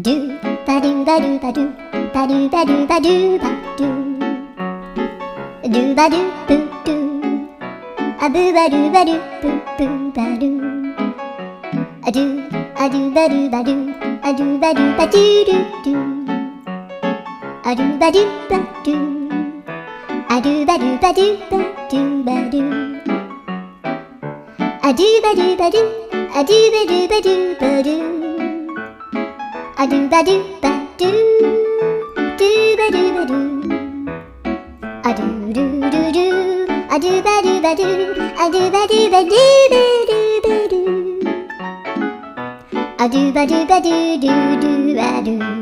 do ba do ba do ba do ba do ba do ba do ba do ba do boo do a boo ba do ba do boo boo ba do a do ba do ba do a do ba do ba do do do a do ba do ba do a do ba do ba do ba do ba do a do ba do ba do a do ba do ba do ba do a do ba do ba do do ba do ba do a do do do do a do ba do ba do a do ba do ba do ba do ba do a do ba do ba do do do ba do